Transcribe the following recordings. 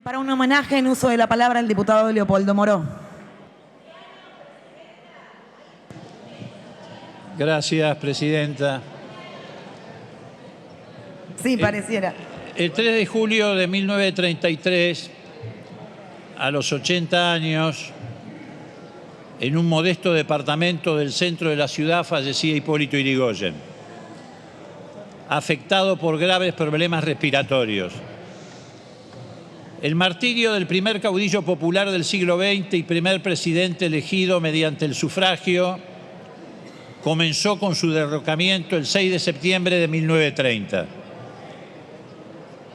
Para un homenaje en uso de la palabra el diputado Leopoldo Moró. Gracias, presidenta. Sí, pareciera. El 3 de julio de 1933, a los 80 años, en un modesto departamento del centro de la ciudad, fallecía Hipólito Yrigoyen, afectado por graves problemas respiratorios. El martirio del primer caudillo popular del siglo XX y primer presidente elegido mediante el sufragio comenzó con su derrocamiento el 6 de septiembre de 1930.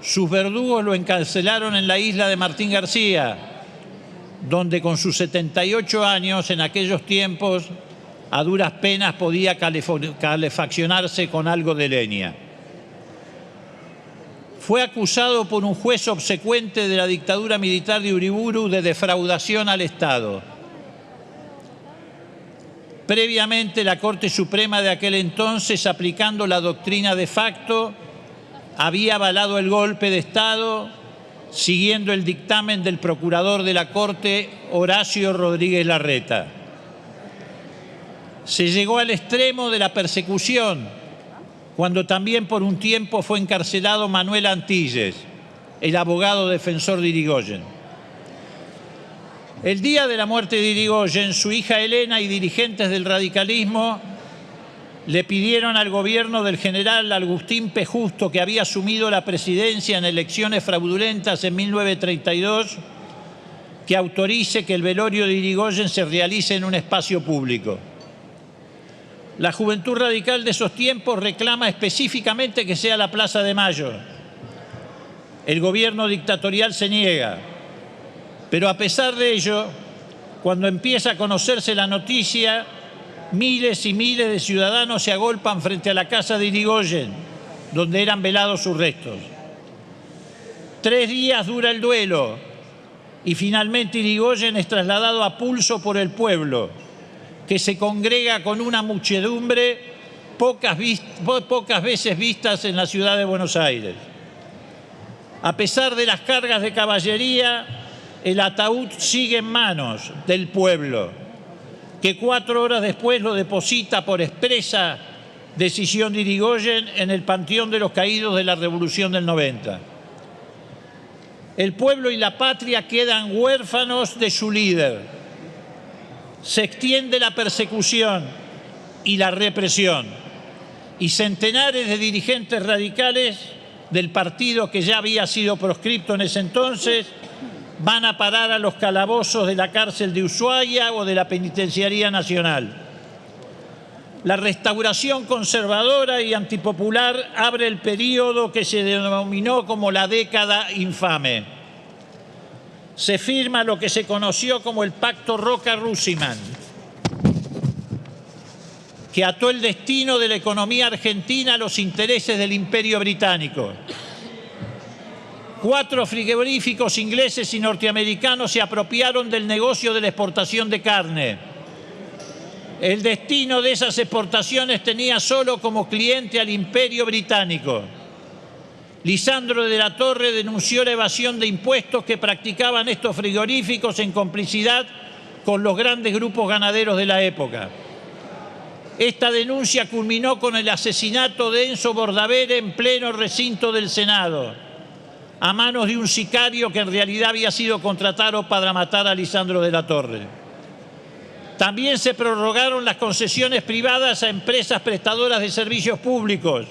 Sus verdugos lo encarcelaron en la isla de Martín García, donde con sus 78 años en aquellos tiempos a duras penas podía calefaccionarse con algo de leña. Fue acusado por un juez obsecuente de la dictadura militar de Uriburu de defraudación al Estado. Previamente, la Corte Suprema de aquel entonces, aplicando la doctrina de facto, había avalado el golpe de Estado, siguiendo el dictamen del procurador de la Corte, Horacio Rodríguez Larreta. Se llegó al extremo de la persecución, cuando también por un tiempo fue encarcelado Manuel Antilles, el abogado defensor de Yrigoyen. El día de la muerte de Yrigoyen, su hija Elena y dirigentes del radicalismo le pidieron al gobierno del general Agustín P. Justo, que había asumido la presidencia en elecciones fraudulentas en 1932, que autorice que el velorio de Yrigoyen se realice en un espacio público. La juventud radical de esos tiempos reclama específicamente que sea la Plaza de Mayo. El gobierno dictatorial se niega. Pero a pesar de ello, cuando empieza a conocerse la noticia, miles y miles de ciudadanos se agolpan frente a la casa de Yrigoyen, donde eran velados sus restos. 3 días dura el duelo y finalmente Yrigoyen es trasladado a pulso por el pueblo, que se congrega con una muchedumbre pocas veces vistas en la ciudad de Buenos Aires. A pesar de las cargas de caballería, el ataúd sigue en manos del pueblo, que 4 horas después lo deposita por expresa decisión de Yrigoyen en el Panteón de los Caídos de la Revolución del 90. El pueblo y la patria quedan huérfanos de su líder. Se extiende la persecución y la represión, y centenares de dirigentes radicales del partido que ya había sido proscripto en ese entonces van a parar a los calabozos de la cárcel de Ushuaia o de la Penitenciaría Nacional. La restauración conservadora y antipopular abre el periodo que se denominó como la década infame. Se firma lo que se conoció como el Pacto Roca-Rusiman, que ató el destino de la economía argentina a los intereses del Imperio Británico. 4 frigoríficos ingleses y norteamericanos se apropiaron del negocio de la exportación de carne. El destino de esas exportaciones tenía solo como cliente al Imperio Británico. Lisandro de la Torre denunció la evasión de impuestos que practicaban estos frigoríficos en complicidad con los grandes grupos ganaderos de la época. Esta denuncia culminó con el asesinato de Enzo Bordavere en pleno recinto del Senado, a manos de un sicario que en realidad había sido contratado para matar a Lisandro de la Torre. También se prorrogaron las concesiones privadas a empresas prestadoras de servicios públicos,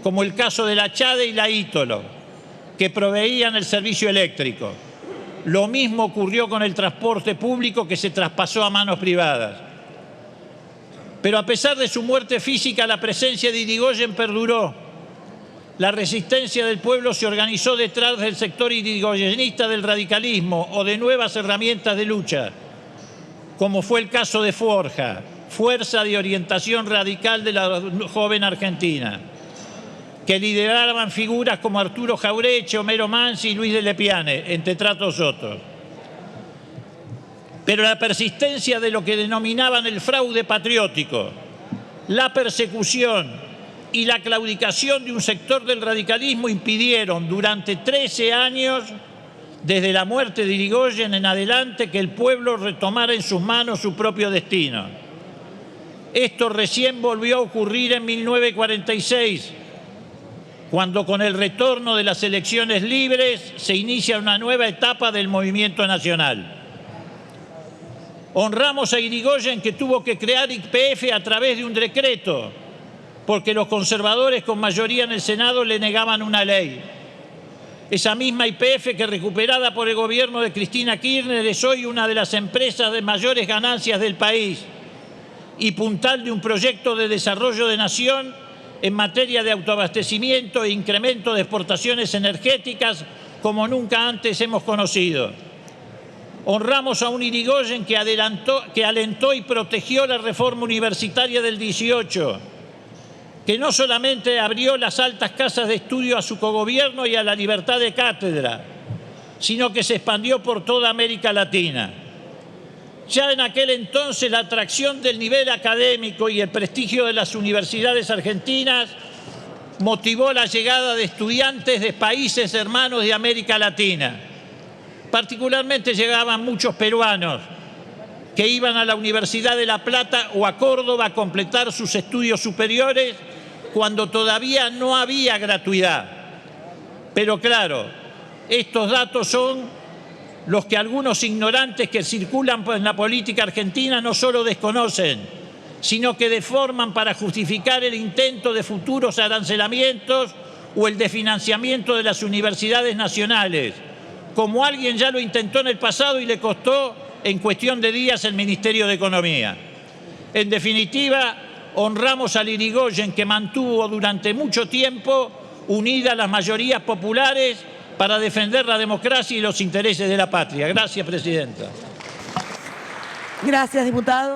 como el caso de la CHADE y la Ítolo, que proveían el servicio eléctrico. Lo mismo ocurrió con el transporte público, que se traspasó a manos privadas. Pero a pesar de su muerte física, la presencia de Yrigoyen perduró. La resistencia del pueblo se organizó detrás del sector yrigoyenista del radicalismo o de nuevas herramientas de lucha, como fue el caso de Forja, Fuerza de Orientación Radical de la Joven Argentina, que lideraban figuras como Arturo Jaureche, Homero Mansi y Luis de Lepiane, entre tantos otros. Pero la persistencia de lo que denominaban el fraude patriótico, la persecución y la claudicación de un sector del radicalismo impidieron durante 13 años desde la muerte de Irigoyen en adelante, que el pueblo retomara en sus manos su propio destino. Esto recién volvió a ocurrir en 1946, cuando con el retorno de las elecciones libres se inicia una nueva etapa del movimiento nacional. Honramos a Irigoyen, que tuvo que crear YPF a través de un decreto, porque los conservadores con mayoría en el Senado le negaban una ley. Esa misma YPF, que recuperada por el gobierno de Cristina Kirchner, es hoy una de las empresas de mayores ganancias del país y puntal de un proyecto de desarrollo de nación en materia de autoabastecimiento e incremento de exportaciones energéticas como nunca antes hemos conocido. Honramos a un Irigoyen que alentó y protegió la reforma universitaria del 18, que no solamente abrió las altas casas de estudio a su cogobierno y a la libertad de cátedra, sino que se expandió por toda América Latina. Ya en aquel entonces la atracción del nivel académico y el prestigio de las universidades argentinas motivó la llegada de estudiantes de países hermanos de América Latina. Particularmente llegaban muchos peruanos que iban a la Universidad de La Plata o a Córdoba a completar sus estudios superiores cuando todavía no había gratuidad. Pero claro, estos datos son los que algunos ignorantes que circulan en la política argentina no solo desconocen, sino que deforman para justificar el intento de futuros arancelamientos o el desfinanciamiento de las universidades nacionales, como alguien ya lo intentó en el pasado y le costó en cuestión de días el Ministerio de Economía. En definitiva, honramos al Irigoyen, que mantuvo durante mucho tiempo unidas las mayorías populares para defender la democracia y los intereses de la patria. Gracias, presidenta. Gracias, diputado.